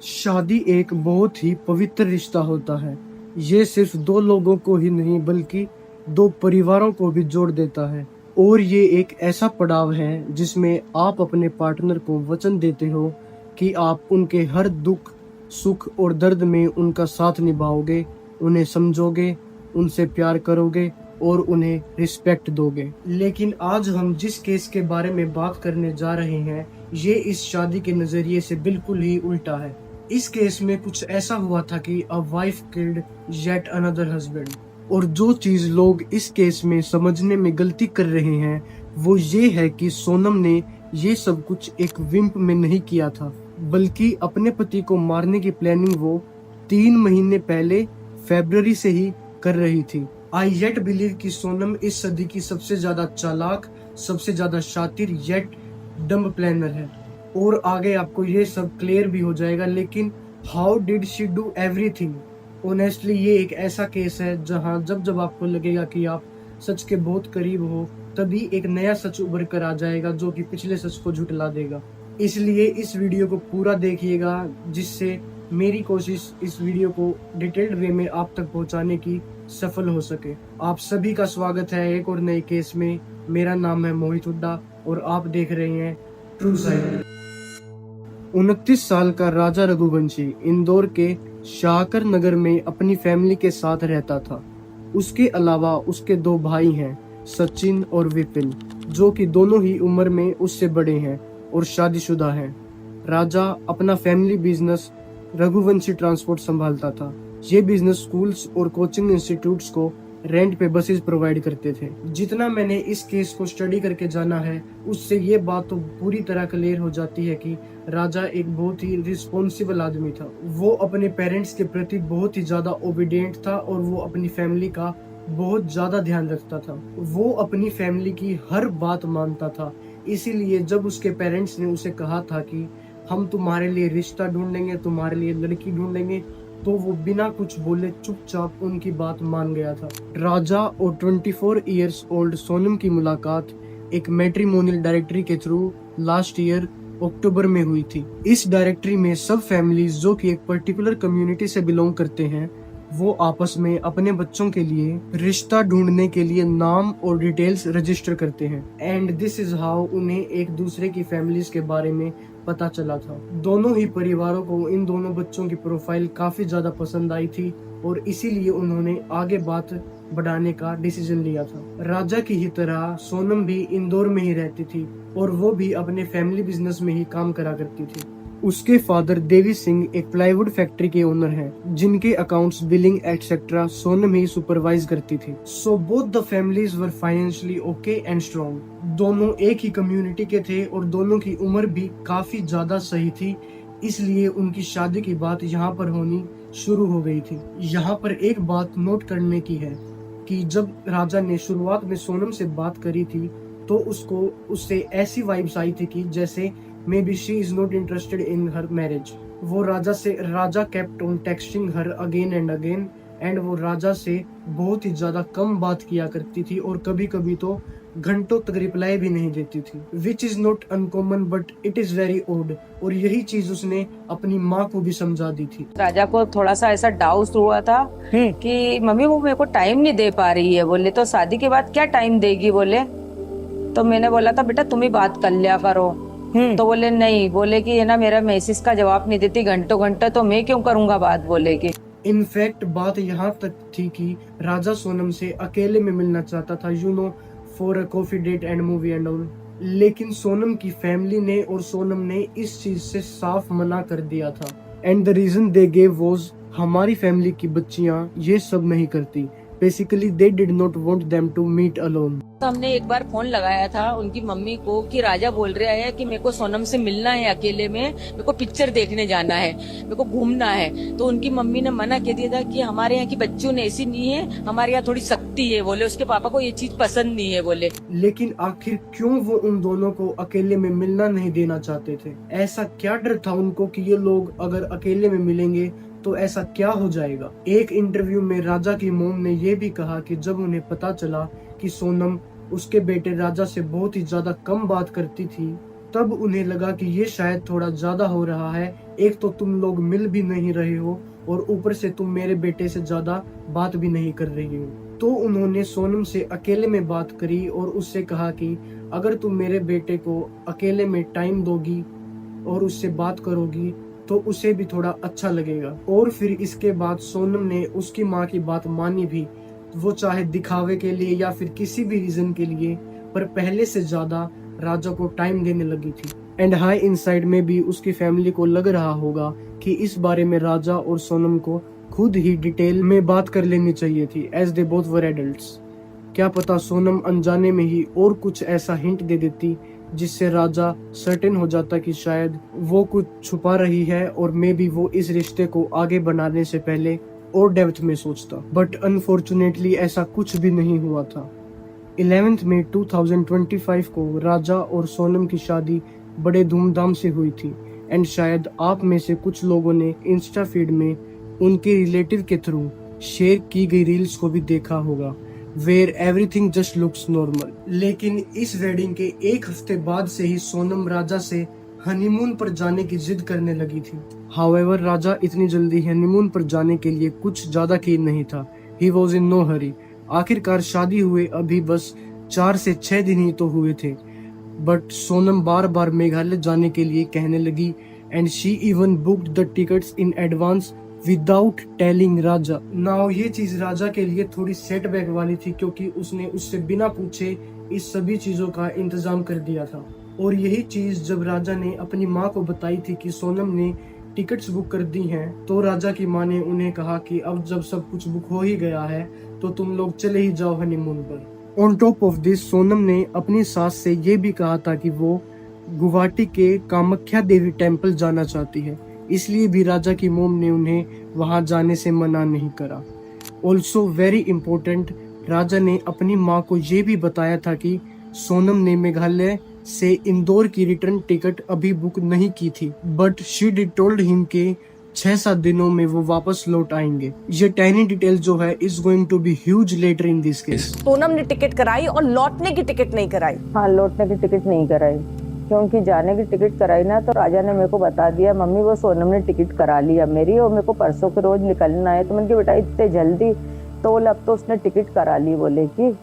शादी एक बहुत ही पवित्र रिश्ता होता है। ये सिर्फ दो लोगों को ही नहीं बल्कि दो परिवारों को भी जोड़ देता है। और ये एक ऐसा पड़ाव है जिसमें आप अपने पार्टनर को वचन देते हो कि आप उनके हर दुख, सुख और दर्द में उनका साथ निभाओगे, उन्हें समझोगे, उनसे प्यार करोगे और उन्हें रिस्पेक्ट दोगे। लेकिन आज हम जिस केस के बारे में बात करने जा रहे हैं, ये इस शादी के नजरिए से बिल्कुल ही उल्टा है। इस केस में कुछ ऐसा हुआ था कि a wife killed yet another husband. और जो चीज लोग इस केस में समझने में गलती कर रहे हैं वो ये है कि सोनम ने ये सब कुछ एक विम्प में नहीं किया था, बल्कि अपने पति को मारने की प्लानिंग वो 3 महीने पहले फरवरी से ही कर रही थी। आई येट बिलीव कि सोनम इस सदी की सबसे ज्यादा चालाक, सबसे ज्यादा शातिर येट डम्ब प्लानर है। और आगे आपको ये सब क्लियर भी हो जाएगा। लेकिन how did she do everything? Honestly ये एक ऐसा केस है जहां जब जब आपको लगेगा कि आप सच के बहुत करीब हो, तभी एक नया सच उभर कर आ जाएगा जो कि पिछले सच को झुठला देगा। इसलिए इस वीडियो को पूरा देखिएगा, जिससे मेरी कोशिश इस वीडियो को डिटेल्ड वे में आप तक पहुंचाने की सफल हो सके। आप सभी का स्वागत है एक और नए केस में। मेरा नाम है मोहित हुड्डा और आप देख रहे हैं ट्रू साइड। 29 साल का राजा रघुवंशी इंदौर के शाहकर नगर में अपनी फैमिली के साथ रहता था। उसके अलावा उसके दो भाई हैं, सचिन और विपिन, जो कि दोनों ही उम्र में उससे बड़े हैं और शादीशुदा हैं। राजा अपना फैमिली बिजनेस रघुवंशी ट्रांसपोर्ट संभालता था। ये बिजनेस स्कूल्स और कोचिंग इंस्टीट्यूट्स को रेंट पे बसेस प्रोवाइड करते थे। जितना मैंने इस केस को स्टडी करके जाना है, उससे ये बात तो पूरी तरह क्लियर हो जाती है कि राजा एक बहुत ही रिस्पॉन्सिबल आदमी था। वो अपने पेरेंट्स के प्रति बहुत ही ज्यादा ओबीडिएंट था और वो अपनी फैमिली का बहुत ज्यादा ध्यान रखता था। वो अपनी फैमिली की हर बात मानता था। इसीलिए जब उसके पेरेंट्स ने उसे कहा था कि हम तुम्हारे लिए रिश्ता ढूंढेंगे, तुम्हारे लिए लड़की ढूंढेंगे, तो वो बिना कुछ बोले चुपचाप उनकी बात मान गया था। राजा और 24 इयर्स ओल्ड सोनम की मुलाकात एक मैट्रिमोनियल डायरेक्टरी के थ्रू लास्ट ईयर अक्टूबर में हुई थी। इस डायरेक्टरी में सब फैमिलीज जो कि एक पर्टिकुलर कम्युनिटी से बिलोंग करते हैं, वो आपस में अपने बच्चों के लिए रिश्ता ढूंढने के लिए नाम और डिटेल्स रजिस्टर करते हैं। एंड दिस इज हाउ उन्हें एक दूसरे की फैमिलीज के बारे में पता चला था। दोनों ही परिवारों को इन दोनों बच्चों की प्रोफाइल काफी ज्यादा पसंद आई थी और इसीलिए उन्होंने आगे बात बढ़ाने का डिसीजन लिया था। राजा की ही तरह सोनम भी इंदौर में ही रहती थी और वो भी अपने फैमिली बिजनेस में ही काम करा करती थी। उसके फादर देवी सिंह एक प्लाईवुड फैक्ट्री के ओनर हैं, जिनके अकाउंट्स, बिलिंग एटसेट्रा सोनम ही सुपरवाइज करती थी। So both the families were financially okay and strong. दोनों एक ही कम्युनिटी के थे और दोनों की उम्र भी काफी ज्यादा सही थी, इसलिए उनकी शादी की बात यहाँ पर होनी शुरू हो गई थी। यहाँ पर एक बात नोट करने की है कि जब राजा ने शुरुआत में सोनम से बात करी थी तो उसको उससे ऐसी वाइब्स आई थी कि जैसे maybe she is not interested in her marriage. वो Raja kept on texting her again and again and वो राजा से बहुत ही ज्यादा कम बात किया करती थी और कभी कभी तो घंटों तक रिप्लाई भी नहीं देती थी, which is not uncommon but it is very odd. और यही चीज उसने अपनी माँ को भी समझा दी थी। राजा को थोड़ा सा ऐसा डाउट हुआ था कि मम्मी वो मेरे को टाइम नहीं दे पा रही है। बोले तो शादी के बाद क्या टाइम देगी? बोले तो मैंने बोला था बेटा तुम ही बात कर लिया करो। तो बोले नहीं, बोले कि है ना मेरा मैसेज का जवाब नहीं देती घंटों घंटे, तो मैं क्यों करूंगा बात? बोले कि इनफैक्ट बात यहाँ तक थी कि राजा सोनम से अकेले में मिलना चाहता था, you know, for a coffee date and movie and all. लेकिन सोनम की फैमिली ने और सोनम ने इस चीज से साफ मना कर दिया था। And the reason they gave was, हमारी फैमिली की बच्चियां ये सब नहीं करती। Basically they did not want them to meet alone. तो हमने एक बार फोन लगाया था उनकी मम्मी को कि राजा बोल रहा है कि मेरे को सोनम से मिलना है अकेले में, मेरे को पिक्चर देखने जाना है, मेरे को घूमना है। तो उनकी मम्मी ने मना कर दिया था कि हमारे यहाँ की बच्चियों ने ऐसी नहीं है, हमारे यहाँ थोड़ी सख्ती है। बोले उसके पापा को ये चीज पसंद नहीं है। बोले लेकिन आखिर क्यों वो उन दोनों को अकेले में मिलना नहीं देना चाहते थे? ऐसा क्या डर था उनको कि ये लोग अगर अकेले में मिलेंगे तो ऐसा क्या हो जाएगा? एक इंटरव्यू में राजा की मोम ने ये भी कहा कि जब उन्हें पता चला कि सोनम उसके बेटे राजा से बहुत ही ज्यादा कम बात करती थी, तब उन्हें लगा कि ये शायद थोड़ा ज्यादा हो रहा है। एक तो तुम लोग मिल भी नहीं रहे हो और ऊपर से तुम मेरे बेटे से ज्यादा बात भी नहीं कर रही हो। तो उन्होंने सोनम से अकेले में बात करी और उससे कहा कि अगर तुम मेरे बेटे को अकेले में टाइम दोगी और उससे बात करोगी तो उसे भी थोड़ा अच्छा लगेगा। और फिर इसके बाद सोनम ने उसकी माँ की बात मानी भी, वो चाहे दिखावे के लिए या फिर किसी भी रीजन के लिए, पर पहले से ज्यादा राजा को टाइम देने लगी थी। एंड हाई इनसाइड में भी उसकी फैमिली को लग रहा होगा कि इस बारे में राजा और सोनम को खुद ही डिटेल में बात कर लेनी चाहिए थी, as they both were adults. क्या पता सोनम अनजाने में ही और कुछ ऐसा हिंट दे देती जिससे राजा सर्टेन हो जाता कि शायद वो कुछ छुपा रही है, और मे भी वो इस रिश्ते को आगे बढ़ाने से पहले और डेप्थ में सोचता। बट अनफॉर्चुनेटली ऐसा कुछ भी नहीं हुआ था। 11 मई 2025 को राजा और सोनम की शादी बड़े धूमधाम से हुई थी। एंड शायद आप में से कुछ लोगों ने इंस्टा फीड में उनके रिलेटिव के थ्रू शेयर की गई रील्स को भी देखा होगा, where everything just looks normal. लेकिन इस वेडिंग के एक हफ्ते बाद से ही सोनम राजा से हनीमून पर जाने की जिद करने लगी थी। हाउएवर राजा इतनी जल्दी हनीमून पर जाने के लिए कुछ ज्यादा कीन नहीं था। He was in no hurry. आखिरकार शादी हुए अभी बस 4 से 6 दिन ही तो हुए थे, बट सोनम बार बार मेघालय जाने के लिए कहने लगी। And she even booked the tickets in advance without telling Raja. Now ये चीज राजा के लिए थोड़ी सेटबैक वाली थी, क्योंकि उसने उससे बिना पूछे इस सभी चीजों का इंतजाम कर दिया था। और यही चीज जब राजा ने अपनी माँ को बताई थी कि सोनम ने टिकट्स बुक कर दी हैं, तो राजा की माँ ने उन्हें कहा कि अब जब सब कुछ बुक हो ही गया है तो तुम लोग चले ही जाओ हनीमून पर। On top of this Sonam ने अपनी सास से ये भी कहा था कि वो गुवाहाटी के कामाख्या देवी टेम्पल जाना चाहती है, इसलिए भी राजा की मोम ने उन्हें वहां जाने से मना नहीं करा। ऑल्सो वेरी इम्पोर्टेंट, राजा ने अपनी माँ को ये भी बताया था कि सोनम ने मेघालय से इंदौर की रिटर्न टिकट अभी बुक नहीं की थी, but she did told him के 6-7 दिनों में वो वापस लौट आएंगे। ये टाइनी डिटेल जो है is going to be huge later in this case. Sonam ने टिकट कराई और लौटने की टिकट नहीं कराई। हाँ, लौटने की टिकट नहीं कराई, क्योंकि जाने की टिकट कराई ना तो राजा ने मेरे को बता दिया, मम्मी वो सोनम ने टिकट करा लिया मेरी, और मेरे को परसों के रोज निकलना है। तो मैंने कहा बेटा इतने जल्दी? तो बोले अब तो उसने टिकट करा ली, बोले कि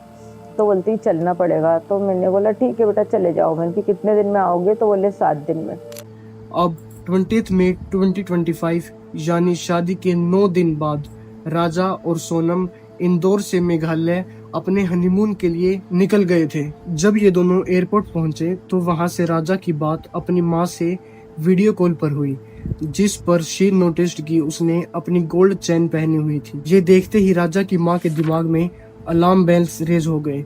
तो बोलती चलना पड़ेगा। तो मैंने बोला ठीक है बेटा चले जाओ। मैंने कि कितने दिन में आओगे? तो बोले 7 दिन में। अब 20 मई 2025 यानी शादी के 9 दिन बाद राजा और सोनम इंदौर से मेघालय अपने हनीमून के लिए निकल गए थे। जब ये दोनों एयरपोर्ट पहुंचे तो वहां से राजा की बात अपनी माँ से वीडियो कॉल पर हुई, जिस पर शी नोटिस्ड कि उसने अपनी गोल्ड चेन पहनी हुई थी। ये देखते ही राजा की माँ के दिमाग में अलार्म बेल्स रेज हो गए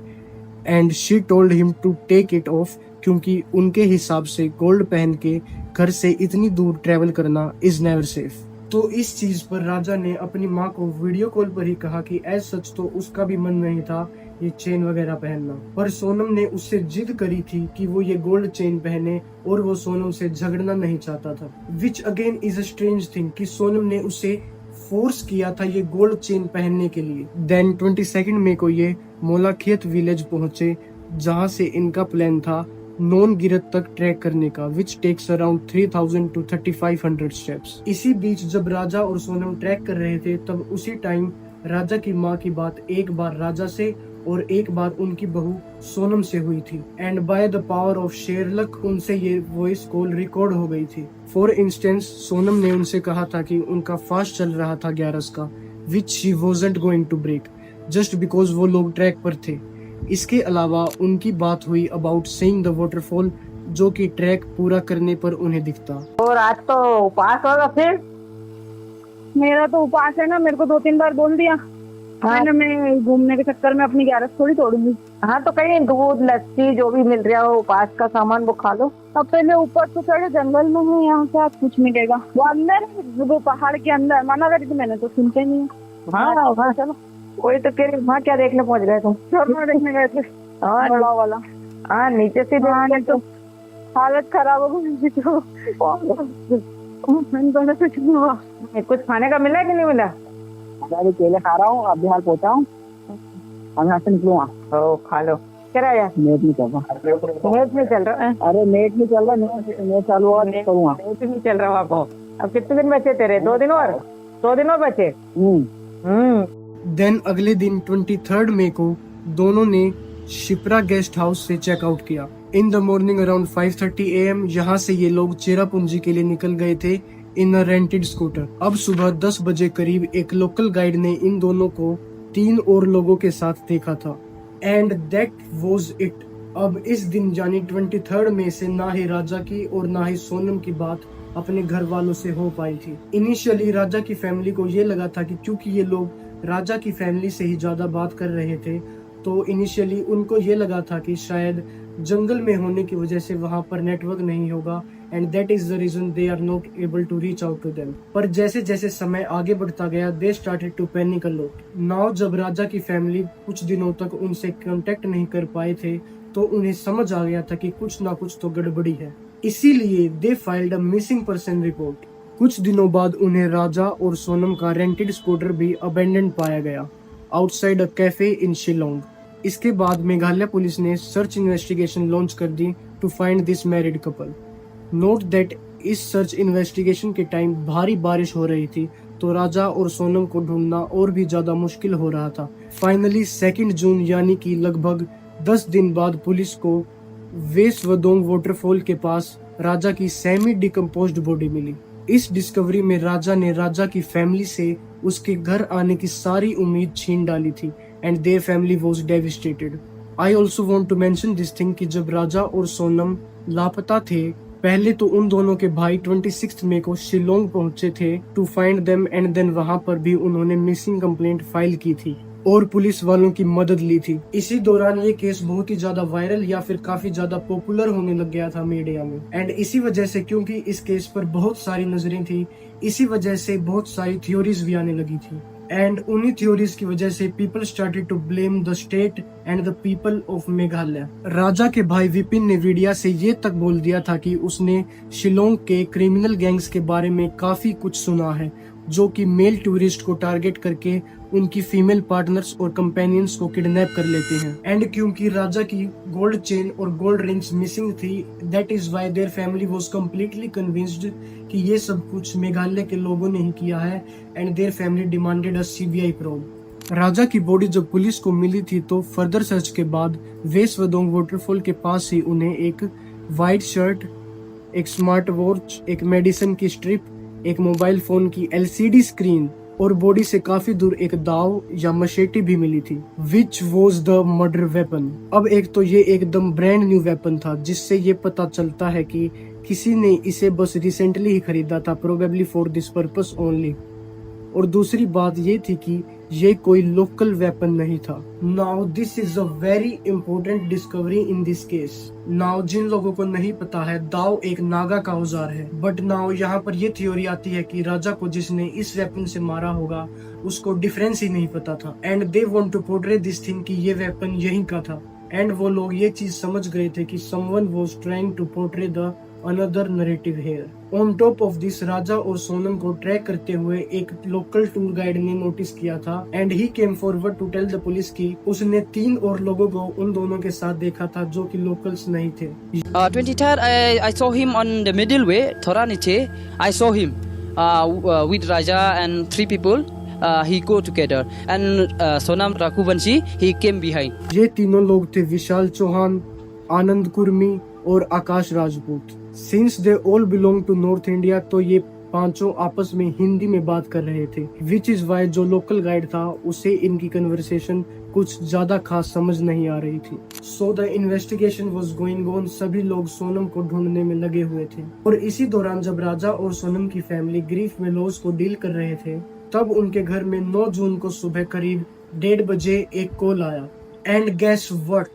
and she told him to take it off, क्योंकि उनके हिसाब से गोल्ड पहन के घर से इतनी दूर ट्रेवल करना इज नेवर सेफ। तो इस चीज पर राजा ने अपनी माँ को वीडियो कॉल पर ही कहा कि एज सच तो उसका भी मन नहीं था ये चेन वगैरह पहनना, पर सोनम ने उससे जिद करी थी कि वो ये गोल्ड चेन पहने, और वो सोनम से झगड़ना नहीं चाहता था। Which again is a strange thing कि सोनम ने उसे फोर्स किया था ये गोल्ड चेन पहनने के लिए। देन 22 मई को ये मोलाखेत विलेज पहुंचे, जहां से इनका प्लान था नॉन गिरत तक ट्रैक करने का, which takes around 3000 to 3500 steps. इसी बीच जब राजा और सोनम ट्रैक कर रहे थे, तब उसी टाइम राजा की माँ की बात एक बार राजा से और एक बार उनकी बहू सोनम से हुई थी, and by the power of Sherlock उनसे ये वॉइस कॉल रिकॉर्ड हो गई थी। फॉर इंस्टेंस सोनम ने उनसे कहा था कि उनका फास्ट चल रहा था 11 का, which she wasn't going to break just because वो लोग ट्रैक पर थे। इसके अलावा उनकी बात हुई अबाउट सीइंग द वाटरफॉल, जो कि ट्रैक पूरा करने पर उन्हें दिखता। और आज तो उपास होगा फिर? मेरा तो उपास है ना, मेरे को 2-3 बार बोल दिया। हाँ। मैं घूमने के चक्कर में अपनी 11 थोड़ी तोड़ूंगी। हाँ, तो कहीं दूध लस्सी जो भी मिल रहा हो उपास का सामान वो खा लो। अब पहले ऊपर तो चढ़े, जंगल में है, यहाँ से आप कुछ मिलेगा। वो अंदर, वो पहाड़ के अंदर मना करी थी मैंने, तो सुनते नहीं है। हाँ, चलो वही तो फिर वहाँ क्या देखने पहुँच गए तुम? झरना देखने गए थे, हाँ, बड़ा वाला। हाँ, नीचे से नहीं तो हालत खराब हो गई। कुछ नहीं हुआ। कुछ खाने का मिला कि नहीं मिला? केले खा रहा हूँ, अभी हाल पहुँचा हूँ, हम यहाँ से निकलूंगा। ओ, खा लो। कराया नेट नहीं चल रहा। नेट में चल रहा है। अरे नेट नहीं चल रहा, नेट चालू हुआ नहीं करूँगा। नेट नहीं चल रहा आपको। अब कितने दिन बचे तेरे? 2 दिन और? 2 दिन और बचे। देन अगले दिन 23 मई को दोनों ने शिप्रा गेस्ट हाउस से चेकआउट किया। In the morning around 5:30 AM यहाँ से ये लोग चेरापूंजी के लिए निकल गए थे इन अ रेंटेड स्कूटर। अब सुबह 10 बजे करीब एक लोकल गाइड ने इन दोनों को 3 और लोगों के साथ देखा था एंड दैट वाज इट। अब इस दिन यानी 23 मई से ना ही राजा की और ना ही सोनम की बात अपने घर वालों से हो पाई थी। इनिशियली राजा की फैमिली को ये लगा था कि क्योंकि ये लोग राजा की फैमिली से ही ज्यादा बात कर रहे थे तो इनिशियली उनको ये लगा था कि शायद जंगल में होने की वजह से वहां पर नेटवर्क नहीं होगा and that is the reason they are not able to reach out to them. पर जैसे जैसे समय आगे बढ़ता गया they started to panic a lot. Now जब राजा की फैमिली कुछ दिनों तक उनसे कांटेक्ट नहीं कर पाए थे तो उन्हें समझ आ गया था कि कुछ ना कुछ तो गड़बड़ी है, इसीलिए they filed a missing person report. कुछ दिनों बाद उन्हें राजा और सोनम का रेंटेड स्कूटर भी अबेंडन पाया गया outside a cafe in Shillong. इसके बाद मेघालय पुलिस ने सर्च इन्वेस्टिगेशन लॉन्च कर दी to find this married couple. Note that इस सर्च इन्वेस्टिगेशन के टाइम भारी बारिश हो रही थी तो राजा और सोनम को ढूंढना और भी ज्यादा मुश्किल हो रहा था। फाइनली 2 जून यानी कि लगभग 10 दिन बाद पुलिस को वेसवदोंग वाटरफॉल के पास राजा की सेमी डिकम्पोज्ड बॉडी मिली। इस डिस्कवरी में राजा ने राजा की फैमिली से उसके घर आने की सारी उम्मीद छीन डाली थी and their family was devastated. I also want to mention this thing कि जब राजा और सोनम लापता थे पहले तो उन दोनों के भाई 26 मई को शिलोंग पहुंचे थे to find them and then वहां पर भी उन्होंने मिसिंग कंप्लेंट फाइल की थी और पुलिस वालों की मदद ली थी। इसी दौरान ये केस बहुत ही ज्यादा वायरल या फिर काफी ज्यादा पॉपुलर होने लग गया था मीडिया में एंड इसी वजह से क्योंकि इस केस पर बहुत सारी नजरें थी इसी वजह से बहुत सारी थ्योरीज भी आने लगी थी एंड उन्हीं थ्योरीज की वजह से people started to blame the state and the people of Meghalaya. Raja के भाई विपिन ने मीडिया से ये तक बोल दिया था कि उसने शिलोंग के क्रिमिनल गैंग्स के बारे में काफी कुछ सुना है जो कि मेल टूरिस्ट को टारगेट करके उनकी फीमेल पार्टनर्स और कंपेनियंस को किडनैप कर लेते हैं एंड क्योंकि राजा की गोल्ड चेन और गोल्ड रिंग्स मिसिंग थी that is why there family was completely convinced कि ये सब कुछ मेघालय के लोगों ने ही किया है and their family demanded a CBI probe. Raja की बॉडी जब पुलिस को मिली थी तो फर्दर सर्च के बाद वेसवदोंग वाटरफॉल के पास ही उन्हें एक व्हाइट शर्ट, एक स्मार्ट वॉच, एक मेडिसिन की स्ट्रिप, एक मोबाइल फोन की LCD स्क्रीन और बॉडी से काफी दूर एक दाव या मशेटी भी मिली थी which was the murder weapon. अब एक तो ये एकदम ब्रांड न्यू वेपन था जिससे ये पता चलता है कि किसी ने इसे बस रिसेंटली ही खरीदा था probably for this purpose only. और दूसरी बात ये थी कि ये कोई लोकल वेपन नहीं था। Now this is a very important discovery in this case. Now जिन लोगों को नहीं पता है दाव एक नागा का औजार है बट नाउ यहाँ पर ये थ्योरी आती है कि राजा को जिसने इस वेपन से मारा होगा उसको डिफरेंस ही नहीं पता था and they want to portray this thing कि ये वेपन यहीं का था एंड वो लोग ये चीज समझ गए थे कि someone was trying to portray the another narrative here. On top of this Raja और सोनम को ट्रैक करते हुए एक लोकल टूर गाइड ने नोटिस किया था and he came forward to tell the police कि उसने 3 और लोगों को उन दोनों के साथ देखा था जो कि लोकल्स नहीं थे। 23rd, I saw him on the middle way, थोड़ा नीचे. I saw him with Raja and 3 people. He go together and Sonam Rakhuvanshi he came behind. ये तीनों लोग थे विशाल चौहान, आनंद कुर्मी और Akash Rajput. Since they all belong to north India तो ये पांचों आपस में हिंदी में बात कर रहे थे विच इज वाई जो लोकल गाइड था उसे इनकी कन्वर्सेशन कुछ ज्यादा खास समझ नहीं आ रही थी। So the investigation was going on. सभी लोग सोनम को ढूंढने में लगे हुए थे और इसी दौरान जब राजा और सोनम की फैमिली ग्रीफ में लॉस को डील कर रहे थे तब उनके घर में 9 जून को सुबह करीब 1:30 बजे एक कॉल आया and guess what,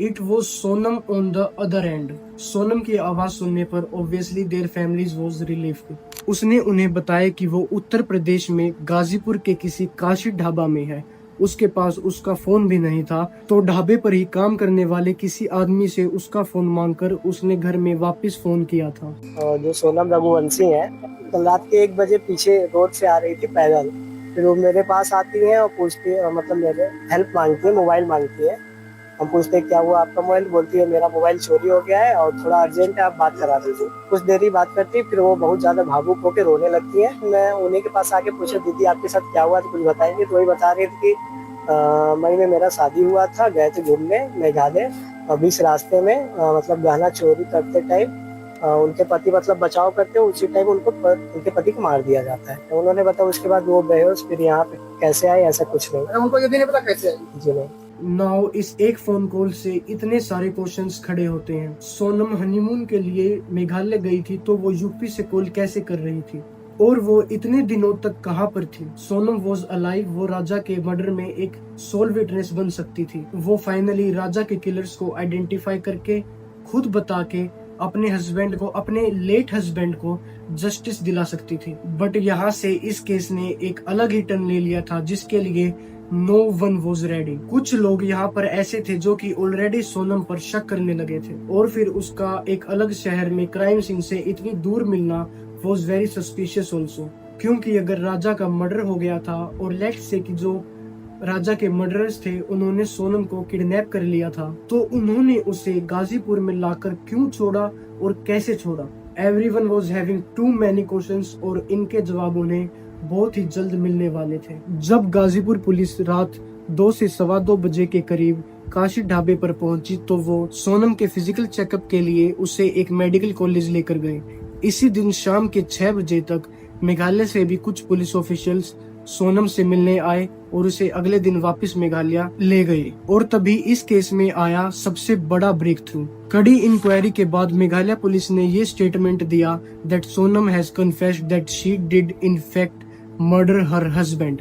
it was Sonam on the other end. Sonam की आवाज सुनने पर obviously their families was relieved. उसने उन्हें बताया कि वो उत्तर प्रदेश में गाजीपुर के किसी काशी ढाबा में है। उसके पास उसका फोन भी नहीं था तो ढाबे पर ही काम करने वाले किसी आदमी से उसका फोन मांगकर उसने घर में वापस फोन किया था। जो सोनम रघुवंशी है कल रात के 1 बजे पीछे रोड से आ रही थी पैदल, फिर वो मेरे पास आती है और पूछती है, मतलब मेरे हेल्प मांगती है, मोबाइल मांगती है। हम पूछते क्या हुआ आपका मोबाइल, बोलती है मेरा मोबाइल चोरी हो गया है और थोड़ा अर्जेंट है, आप बात करा दीजिए। कुछ देर ही बात करती, फिर वो बहुत ज्यादा भावुक होकर रोने लगती है। मैं उन्हीं के पास आके पूछा दीदी आपके साथ क्या हुआ, तो कुछ बताएंगे। तो वही बता रही थी कि मई में मेरा शादी हुआ था, गए थे घूमने मेघालय, बीच रास्ते में मतलब गहना चोरी करते टाइम उनके पति मतलब बचाव करते, उसी टाइम उनके पति को मार दिया जाता है। तो उन्होंने बताया उसके बाद वो बेहोश, फिर यहाँ पे कैसे आए ऐसा कुछ नहीं, उनको ये भी नहीं पता कैसे आए। जी नहीं। नाउ इस एक फोन कॉल से इतने सारे क्वेश्चंस खड़े होते हैं। सोनम हनीमून के लिए मेघालय गई थी तो वो यूपी से कॉल कैसे कर रही थी और वो इतने दिनों तक कहां पर थी? सोनम वॉज अलाइव, वो राजा के मर्डर में एक सोल विटनेस बन सकती थी। वो फाइनली राजा के किलर्स को आइडेंटिफाई करके खुद बता के अपने हस्बैंड को, अपने लेट हस्बैंड को जस्टिस दिला सकती थी। बट यहाँ से इस केस ने एक अलग ही टर्न ले लिया था जिसके लिए नो वन वॉज रेडी। कुछ लोग यहाँ पर ऐसे थे जो कि ऑलरेडी सोनम पर शक करने लगे थे और फिर उसका एक अलग शहर में क्राइम सीन से इतनी दूर मिलना वॉज वेरी सस्पिशियस ऑल्सो, क्योंकि अगर राजा का मर्डर हो गया था और लेट्स से कि जो राजा के मर्डरर्स थे उन्होंने सोनम को किडनैप कर लिया था, तो उन्होंने उसे गाजीपुर में लाकर क्यों छोड़ा और कैसे छोड़ा? Everyone was having too many questions और इनके जवाब उन्हें बहुत ही जल्द मिलने वाले थे। जब गाजीपुर पुलिस रात 2 से 2:15 बजे के करीब काशी ढाबे पर पहुंची तो वो सोनम के फिजिकल चेकअप के लिए उसे एक मेडिकल कॉलेज लेकर गए। इसी दिन शाम के 6 बजे तक मेघालय से भी कुछ पुलिस ऑफिशियल्स सोनम से मिलने आए और उसे अगले दिन वापस मेघालय ले गए। और तभी इस केस में आया सबसे बड़ा ब्रेक थ्रू। कड़ी इंक्वायरी के बाद मेघालय पुलिस ने ये स्टेटमेंट दिया that Sonam has confessed that she did in fact murder her husband,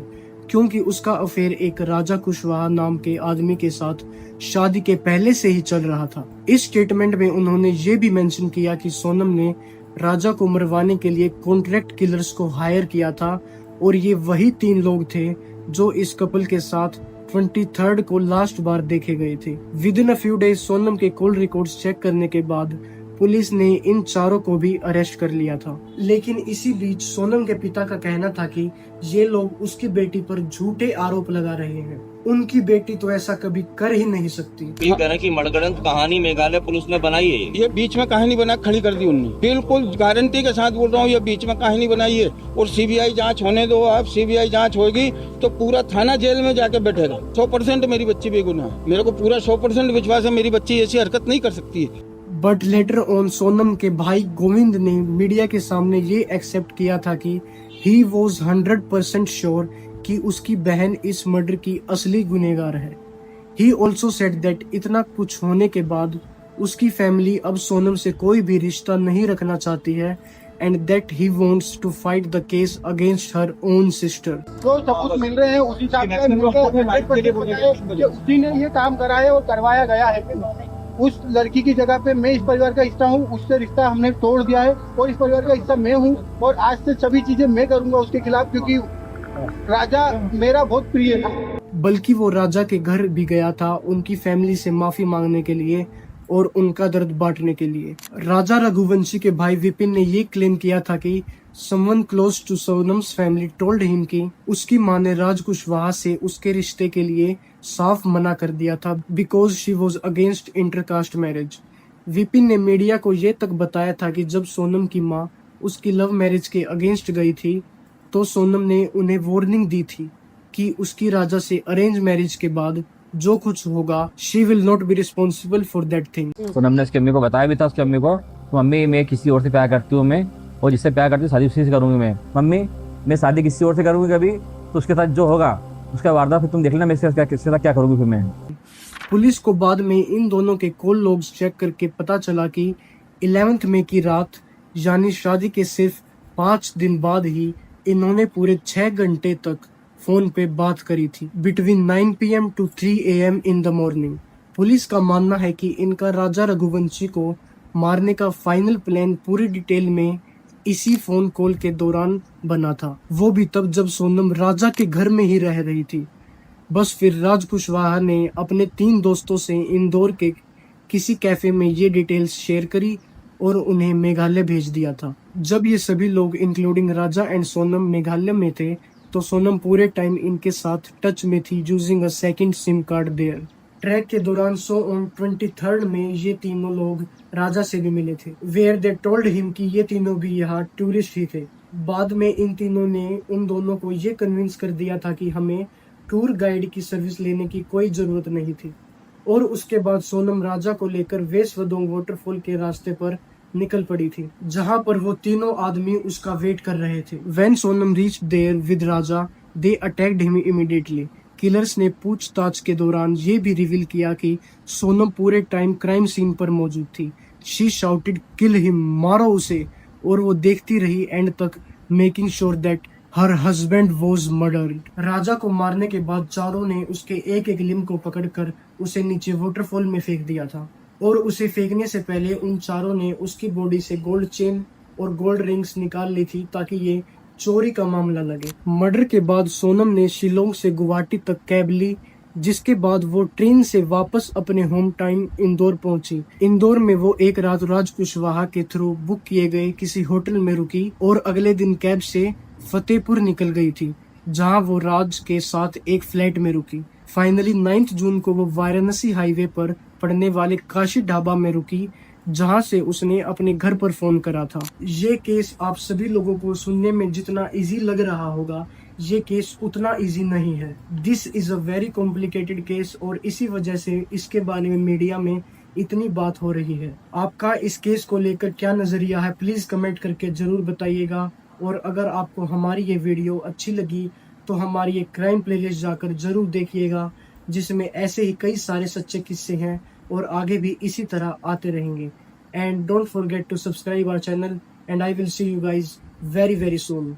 क्योंकि उसका अफेयर एक राजा कुशवाहा नाम के आदमी के साथ शादी के पहले से ही चल रहा था। इस स्टेटमेंट में उन्होंने ये भी मेंशन किया कि सोनम ने राजा को मरवाने के लिए कॉन्ट्रैक्ट किलर्स को हायर किया था और ये वही 3 लोग थे जो इस कपल के साथ 23rd को लास्ट बार देखे गए थे। With in a few days Sonam के कॉल रिकॉर्ड्स चेक करने के बाद पुलिस ने इन चारों को भी अरेस्ट कर लिया था। लेकिन इसी बीच सोनम के पिता का कहना था कि ये लोग उसकी बेटी पर झूठे आरोप लगा रहे हैं, उनकी बेटी तो ऐसा कभी कर ही नहीं सकती। इस तरह की मनगढ़ंत कहानी मेघालय पुलिस ने बनाई है। ये बीच में कहानी बना खड़ी कर दी उन्होंने, बिल्कुल गारंटी के साथ बोल रहा हूँ, ये बीच में कहानी बनाई है। और सीबीआई जांच होने दो, आप सीबीआई जांच होगी तो पूरा थाना जेल में जाके बैठेगा। 100% मेरी बच्ची बेगुनाह है, मेरे को पूरा 100% विश्वास है मेरी बच्ची ऐसी हरकत नहीं कर सकती है। बट लेटर ऑन सोनम के भाई गोविंद ने मीडिया के सामने ये एक्सेप्ट किया था कि ही वॉज 100% श्योर कि उसकी बहन इस मर्डर की असली गुनहगार है। ही ऑल्सो सेड दैट इतना कुछ होने के बाद उसकी फैमिली अब सोनम से कोई भी रिश्ता नहीं रखना चाहती है and that he wants to fight the case against her own sister. जो सबूत मिल रहे हैं उसी हिसाब से उसी ने ये काम करा है और करवाया गया है। उस लड़की की जगह पे मैं इस परिवार का हिस्सा हूँ, उससे रिश्ता हमने तोड़ दिया है और इस परिवार का हिस्सा मैं हूँ और आज से सभी चीजें मैं करूंगा उसके खिलाफ, क्योंकि राजा मेरा बहुत प्रिय है। बल्कि वो राजा के घर भी गया था उनकी फैमिली से माफी मांगने के लिए और उनका दर्द बांटने के लिए। राजा रघुवंशी के भाई विपिन ने ये क्लेम किया था कि someone close to Sonam's family told him कि उसकी मां ने राज कुशवाहा से उसके रिश्ते के लिए साफ मना कर दिया था because she was against intercaste marriage। Vipin ने मीडिया को ये तक बताया था कि जब सोनम की मां उसकी लव मैरिज के अगेंस्ट गई थी तो सोनम ने उन्हें वार्निंग दी थी कि उसकी राजा से अरेंज मैरिज के बाद जो कुछ होगा she will not be responsible for that thing. Sonam ने उसकी अम्मी को बताया भी था, उसकी अम्मी को, तो मम्मी मैं किसी और से प्यार करती हूँ, मैं और जिससे प्यार करती हूँ शादी उसी से करूंगी मैं। मम्मी मैं शादी किसी और से करूंगी कभी तो उसके साथ जो होगा उसका वारदात फिर तुम देख लेना मेरे साथ क्या करूंगी फिर मैं। पुलिस को बाद में इन दोनों के कॉल लॉग्स चेक करके पता चला कि 11 मई की रात यानी शादी के सिर्फ 5 दिन बाद ही इन्होंने पूरे 6 घंटे तक फोन पे बात करी थी between 9 PM to 3 AM in the morning. Police का मानना है कि इनका राजा रघुवंशी को मारने का फाइनल प्लान पूरी डिटेल में इसी फोन कॉल के दौरान बना था, वो भी तब जब सोनम राजा के घर में ही रह रही थी। बस फिर राज कुशवाहा ने अपने 3 दोस्तों से इंदौर के किसी कैफे में ये डिटेल्स शेयर करी और उन्हें मेघालय भेज दिया था। जब ये सभी लोग including Raja and Sonam Meghalaya में थे तो सोनम पूरे टाइम इनके साथ टच में थी using a second SIM card there. Track के दौरान सो ऑन 23rd में ये तीनों लोग राजा से भी मिले थे, वेयर दे टोल्ड हिम कि ये तीनों भी यहाँ टूरिस्ट ही थे। बाद में इन तीनों ने उन दोनों को ये कन्विंस कर दिया था कि हमें टूर गाइड की सर्विस लेने की कोई जरूरत नहीं थी, और उसके बाद सोनम राजा को लेकर वेसवदोंग वाटरफॉल के रास्ते पर निकल पड़ी थी, जहां पर वो तीनों आदमी उसका वेट कर रहे थे। When Sonam reached there with Raja, they attacked him immediately. Killers ने पूछताछ के दौरान ये भी रिवील किया कि सोनम पूरे टाइम क्राइम सीन पर मौजूद थी। She shouted, "Kill him, मारो उसे", और वो देखती रही एंड तक, making sure that her husband was murdered. Raja को मारने के बाद चारों ने उसके एक एक लिम्ब को पकड़कर उसे नीचे वाटरफॉल में फेंक दिया था, और उसे फेंकने से पहले उन चारों ने उसकी बॉडी से गोल्ड चेन और गोल्ड रिंग्स निकाल ली थी ताकि ये चोरी का मामला लगे। मर्डर के बाद सोनम ने शिलोंग से गुवाहाटी तक कैब ली, जिसके बाद वो ट्रेन से वापस अपने होम टाउन इंदौर पहुंची। इंदौर में वो एक रात राज कुशवाहा के थ्रू बुक किए गए किसी होटल में रुकी और अगले दिन कैब से फतेहपुर निकल गई थी, जहां वो राज के साथ एक फ्लैट में रुकी। फाइनली 9 जून को वो वाराणसी हाईवे पर पड़ने वाले काशी ढाबा में रुकी, जहां से उसने अपने घर पर फोन करा था। ये केस आप सभी लोगों को सुनने में जितना इजी लग रहा होगा, ये केस उतना इजी नहीं है। This is a very complicated case, और इसी वजह से इसके बारे में मीडिया में इतनी बात हो रही है। आपका इस केस को लेकर क्या नजरिया है, प्लीज कमेंट करके जरूर बताइएगा। और अगर आपको हमारी ये वीडियो अच्छी लगी तो हमारी ये क्राइम प्लेलिस्ट जाकर जरूर देखिएगा, जिसमें ऐसे ही कई सारे सच्चे किस्से हैं और आगे भी इसी तरह आते रहेंगे। And don't forget to subscribe our channel, and I will see you guys very very soon.